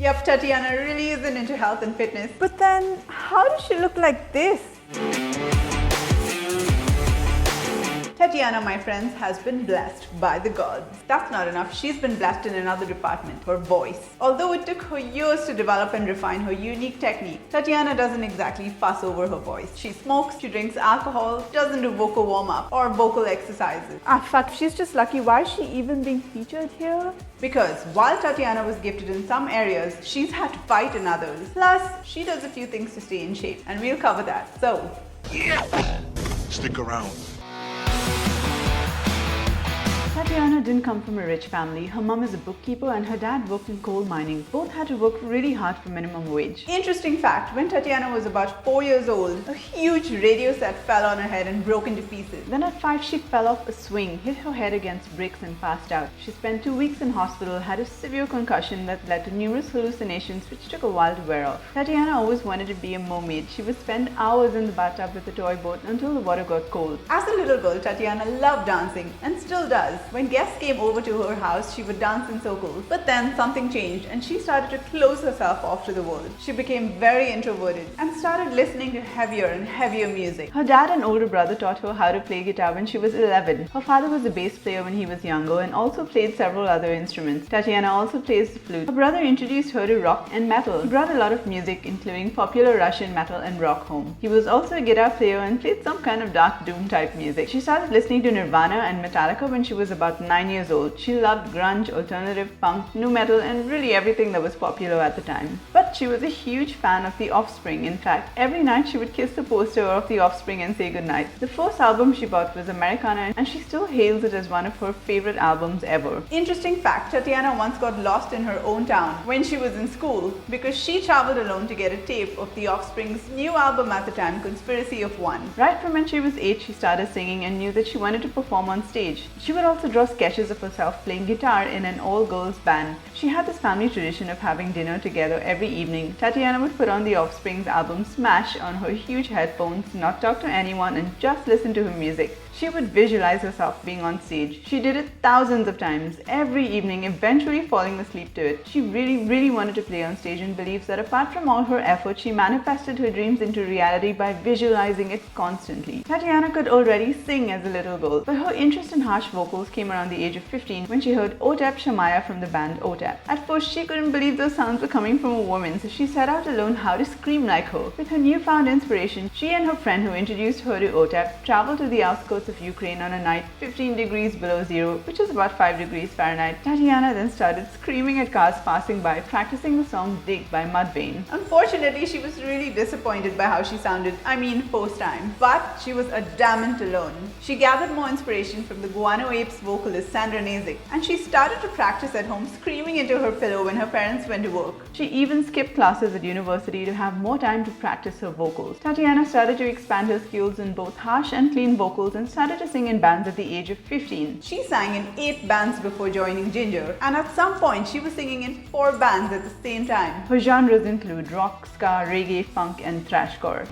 Yep, Tatiana really isn't into health and fitness. But then, how does she look like this? Tatiana, my friends, has been blessed by the gods. That's not enough. She's been blessed in another department, her voice. Although it took her years to develop and refine her unique technique, Tatiana doesn't exactly fuss over her voice. She smokes, she drinks alcohol, doesn't do vocal warm-up or vocal exercises. In fact, she's just lucky. Why is she even being featured here? Because while Tatiana was gifted in some areas, she's had to fight in others. Plus, she does a few things to stay in shape, and we'll cover that. So, Stick around. Tatiana didn't come from a rich family. Her mom is a bookkeeper and her dad worked in coal mining. Both had to work really hard for minimum wage. Interesting fact, when Tatiana was about 4 years old, a huge radio set fell on her head and broke into pieces. Then at 5, she fell off a swing, hit her head against bricks and passed out. She spent 2 weeks in hospital, had a severe concussion that led to numerous hallucinations which took a while to wear off. Tatiana always wanted to be a mermaid. She would spend hours in the bathtub with a toy boat until the water got cold. As a little girl, Tatiana loved dancing and still does. When guests came over to her house, she would dance in circles. But then something changed and she started to close herself off to the world. She became very introverted and started listening to heavier and heavier music. Her dad and older brother taught her how to play guitar when she was 11. Her father was a bass player when he was younger and also played several other instruments. Tatiana also plays the flute. Her brother introduced her to rock and metal. He brought a lot of music, including popular Russian metal and rock, home. He was also a guitar player and played some kind of dark doom type music. She started listening to Nirvana and Metallica when she was about 9 years old. She loved grunge, alternative, punk, nu metal and really everything that was popular at the time. But she was a huge fan of The Offspring. In fact, every night she would kiss the poster of The Offspring and say goodnight. The first album she bought was Americana and she still hails it as one of her favorite albums ever. Interesting fact, Tatiana once got lost in her own town when she was in school because she traveled alone to get a tape of The Offspring's new album at the time, Conspiracy of One. Right from when she was 8, she started singing and knew that she wanted to perform on stage. She would also draw sketches of herself playing guitar in an all-girls band. She had this family tradition of having dinner together every evening. Tatiana would put on The Offspring's album Smash on her huge headphones, not talk to anyone and just listen to her music. She would visualize herself being on stage. She did it thousands of times, every evening, eventually falling asleep to it. She really wanted to play on stage and believes that apart from all her effort, she manifested her dreams into reality by visualizing it constantly. Tatiana could already sing as a little girl, but her interest in harsh vocals came around the age of 15 when she heard Otep Shamaya from the band Otep. At first, she couldn't believe those sounds were coming from a woman, so she set out to learn how to scream like her. With her newfound inspiration, she and her friend who introduced her to Otep traveled to the outskirts of Ukraine on a night 15 degrees below zero, which is about 5 degrees Fahrenheit. Tatiana then started screaming at cars passing by, practicing the song Dig by Mudvayne. Unfortunately, she was really disappointed by how she sounded, post-time. But she was adamant to learn. She gathered more inspiration from the Guano Apes vocalist Sandra Nazik, and she started to practice at home, screaming into her pillow when her parents went to work. She even skipped classes at university to have more time to practice her vocals. Tatiana started to expand her skills in both harsh and clean vocals and started to sing in bands at the age of 15. She sang in 8 bands before joining Jinjer, and at some point she was singing in 4 bands at the same time. Her genres include rock, ska, reggae, funk and thrashcore.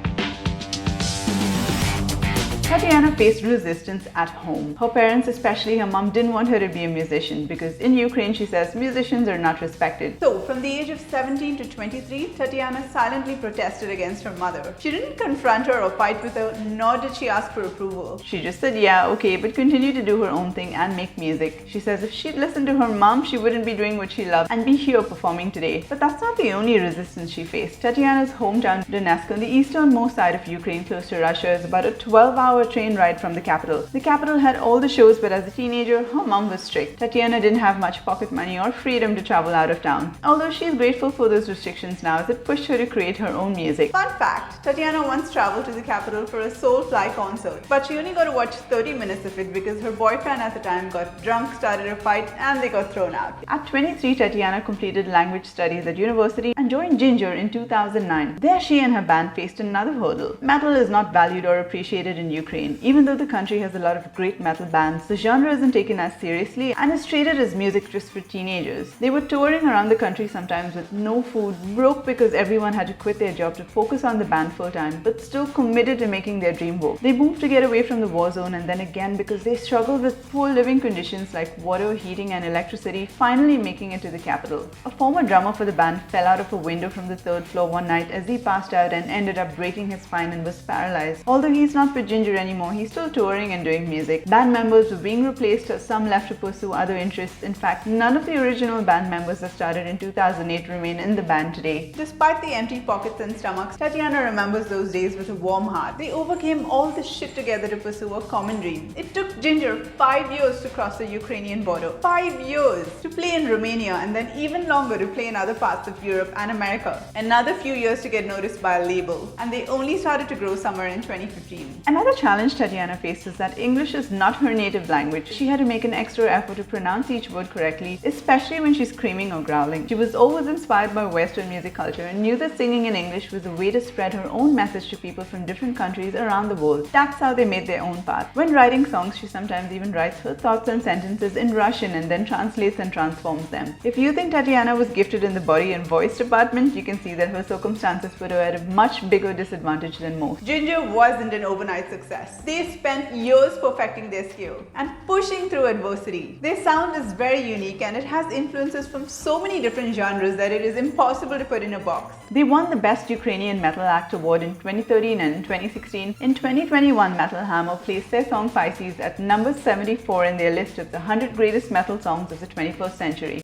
Tatiana faced resistance at home. Her parents, especially her mom, didn't want her to be a musician because in Ukraine, she says, musicians are not respected. So, from the age of 17 to 23, Tatiana silently protested against her mother. She didn't confront her or fight with her, nor did she ask for approval. She just said, yeah, okay, but continued to do her own thing and make music. She says if she'd listened to her mom, she wouldn't be doing what she loved and be here performing today. But that's not the only resistance she faced. Tatiana's hometown, Donetsk, on the easternmost side of Ukraine, close to Russia, is about a 12-hour train ride from the capital. The capital had all the shows, but as a teenager, her mom was strict. Tatiana didn't have much pocket money or freedom to travel out of town. Although she's grateful for those restrictions now, as it pushed her to create her own music. Fun fact, Tatiana once traveled to the capital for a Soulfly concert, but she only got to watch 30 minutes of it because her boyfriend at the time got drunk, started a fight, and they got thrown out. At 23, Tatiana completed language studies at university and joined Jinjer in 2009. There she and her band faced another hurdle. Metal is not valued or appreciated in Ukraine. Even though the country has a lot of great metal bands, the genre isn't taken as seriously and is treated as music just for teenagers. They were touring around the country sometimes with no food, broke because everyone had to quit their job to focus on the band full time, but still committed to making their dream work. They moved to get away from the war zone, and then again because they struggled with poor living conditions like water, heating and electricity, finally making it to the capital. A former drummer for the band fell out of a window from the 3rd floor one night as he passed out and ended up breaking his spine and was paralyzed. Although he's not with Jinjer anymore, he's still touring and doing music. Band members were being replaced, some left to pursue other interests. In fact, none of the original band members that started in 2008 remain in the band today. Despite the empty pockets and stomachs, Tatiana remembers those days with a warm heart. They overcame all this shit together to pursue a common dream. It took Jinjer 5 years to cross the Ukrainian border. 5 years! To play in Romania, and then even longer to play in other parts of Europe and America. Another few years to get noticed by a label. And they only started to grow somewhere in 2015. Another challenge Tatiana faced is that English is not her native language. She had to make an extra effort to pronounce each word correctly, especially when she's screaming or growling. She was always inspired by Western music culture and knew that singing in English was a way to spread her own message to people from different countries around the world. That's how they made their own path. When writing songs, she sometimes even writes her thoughts and sentences in Russian and then translates and transforms them. If you think Tatiana was gifted in the body and voice department, you can see that her circumstances put her at a much bigger disadvantage than most. Jinjer wasn't an overnight success. They spent years perfecting their skill and pushing through adversity. Their sound is very unique and it has influences from so many different genres that it is impossible to put in a box. They won the Best Ukrainian Metal Act Award in 2013 and in 2016. In 2021, Metal Hammer placed their song Pisces at number 74 in their list of the 100 greatest metal songs of the 21st century.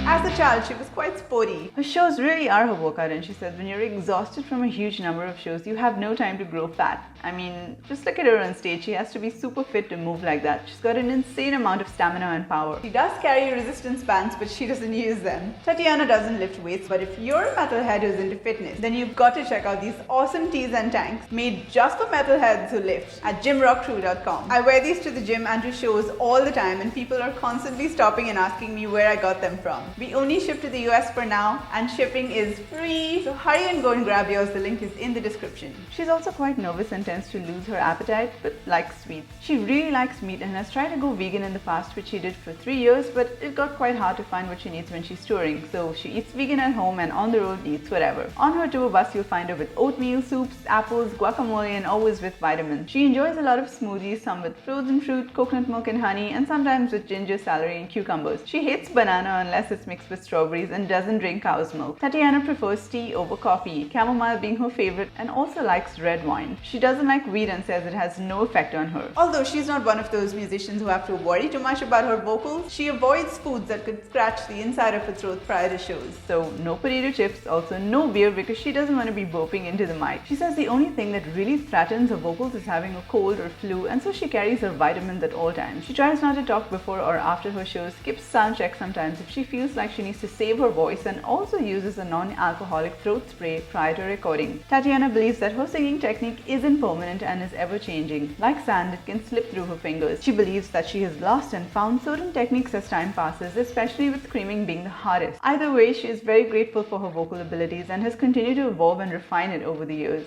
As a child, she was quite sporty. Her shows really are her workout, and she says when you're exhausted from a huge number of shows, you have no time to grow fat. I mean, just look at her on stage. She has to be super fit to move like that. She's got an insane amount of stamina and power. She does carry resistance bands, but she doesn't use them. Tatiana doesn't lift weights, but if you're a metalhead who's into fitness, then you've got to check out these awesome tees and tanks made just for metalheads who lift at gymrockcrew.com. I wear these to the gym and to shows all the time, and people are constantly stopping and asking me where I got them from. We only ship to the US for now, and shipping is free. So hurry and go and grab yours. The link is in the description. She's also quite nervous and tends to lose her appetite, but likes sweets. She really likes meat and has tried to go vegan in the past, which she did for 3 years, but it got quite hard to find what she needs when she's touring. So she eats vegan at home and on the road eats whatever. On her tour bus, you'll find her with oatmeal, soups, apples, guacamole, and always with vitamins. She enjoys a lot of smoothies, some with frozen fruit, coconut milk and honey, and sometimes with ginger, celery, and cucumbers. She hates banana unless it's mixed with strawberries and doesn't drink cow's milk. Tatiana prefers tea over coffee, chamomile being her favorite, and also likes red wine. She doesn't like weed and says it has no effect on her. Although she's not one of those musicians who have to worry too much about her vocals, she avoids foods that could scratch the inside of her throat prior to shows. So no potato chips, also no beer because she doesn't want to be burping into the mic. She says the only thing that really threatens her vocals is having a cold or flu, and so she carries her vitamins at all times. She tries not to talk before or after her shows, skips sound checks sometimes if she feels like she needs to save her voice, and also uses a non-alcoholic throat spray prior to recording. Tatiana believes that her singing technique isn't permanent and is ever changing. Like sand, it can slip through her fingers. She believes that she has lost and found certain techniques as time passes, especially with screaming being the hardest. Either way, she is very grateful for her vocal abilities and has continued to evolve and refine it over the years.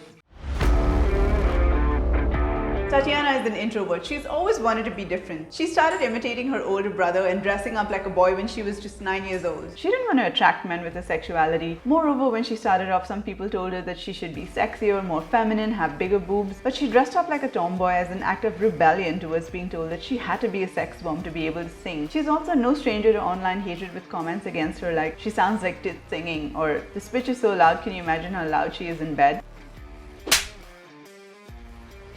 Tatiana is an introvert. She's always wanted to be different. She started imitating her older brother and dressing up like a boy when she was just 9 years old. She didn't want to attract men with her sexuality. Moreover, when she started off, some people told her that she should be sexier, more feminine, have bigger boobs, but she dressed up like a tomboy as an act of rebellion towards being told that she had to be a sex bomb to be able to sing. She's also no stranger to online hatred with comments against her like, she sounds like tit singing, or this bitch is so loud, can you imagine how loud she is in bed?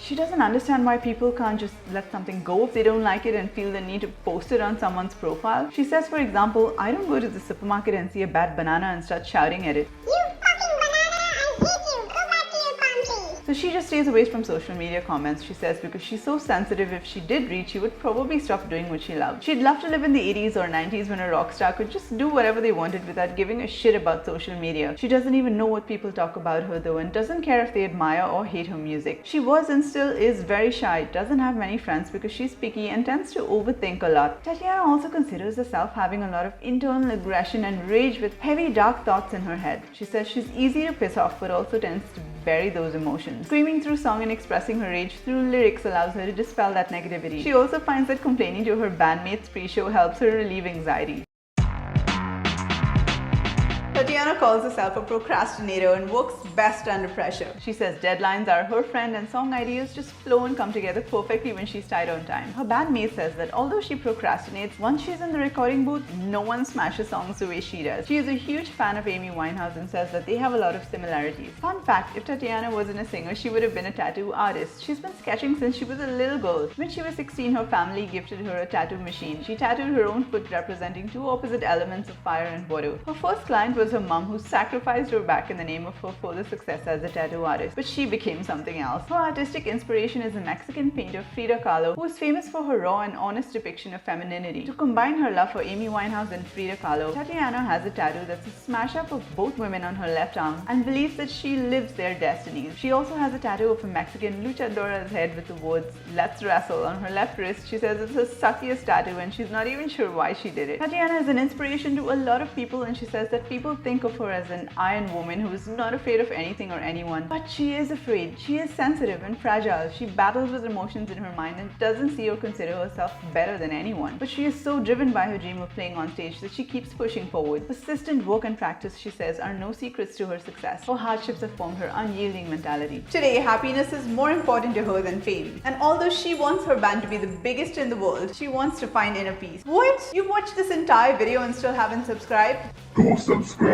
She doesn't understand why people can't just let something go if they don't like it and feel the need to post it on someone's profile. She says, for example, I don't go to the supermarket and see a bad banana and start shouting at it. You fucking banana, I hate you, go back to your country. So she just stays away from social media comments, she says, because she's so sensitive. If she did read, she would probably stop doing what she loved. She'd love to live in the 80s or 90s when a rock star could just do whatever they wanted without giving a shit about social media. She doesn't even know what people talk about her though, and doesn't care if they admire or hate her music. She was and still is very shy, doesn't have many friends because she's picky and tends to overthink a lot. Tatiana also considers herself having a lot of internal aggression and rage with heavy dark thoughts in her head. She says she's easy to piss off but also tends to bury those emotions. emotions. Screaming through song and expressing her rage through lyrics allows her to dispel that negativity. She also finds that complaining to her bandmates pre-show helps her relieve anxiety. Tatiana calls herself a procrastinator and works best under pressure. She says deadlines are her friend and song ideas just flow and come together perfectly when she's tight on time. Her bandmate says that although she procrastinates, once she's in the recording booth, no one smashes songs the way she does. She is a huge fan of Amy Winehouse and says that they have a lot of similarities. Fun fact, if Tatiana wasn't a singer, she would have been a tattoo artist. She's been sketching since she was a little girl. When she was 16, her family gifted her a tattoo machine. She tattooed her own foot representing two opposite elements of fire and water. Her first client was her mom, who sacrificed her back in the name of her further success as a tattoo artist, but she became something else. Her artistic inspiration is the Mexican painter Frida Kahlo, who is famous for her raw and honest depiction of femininity. To combine her love for Amy Winehouse and Frida Kahlo, Tatiana has a tattoo that's a smash-up of both women on her left arm and believes that she lives their destinies. She also has a tattoo of a Mexican luchadora's head with the words "Let's wrestle" on her left wrist. She says it's her suckiest tattoo and she's not even sure why she did it. Tatiana is an inspiration to a lot of people, and she says that people think of her as an iron woman who is not afraid of anything or anyone. But she is afraid. She is sensitive and fragile. She battles with emotions in her mind and doesn't see or consider herself better than anyone. But she is so driven by her dream of playing on stage that she keeps pushing forward. Persistent work and practice, she says, are no secrets to her success. Her hardships have formed her unyielding mentality. Today, happiness is more important to her than fame. And although she wants her band to be the biggest in the world, she wants to find inner peace. What? You've watched this entire video and still haven't subscribed? Go subscribe.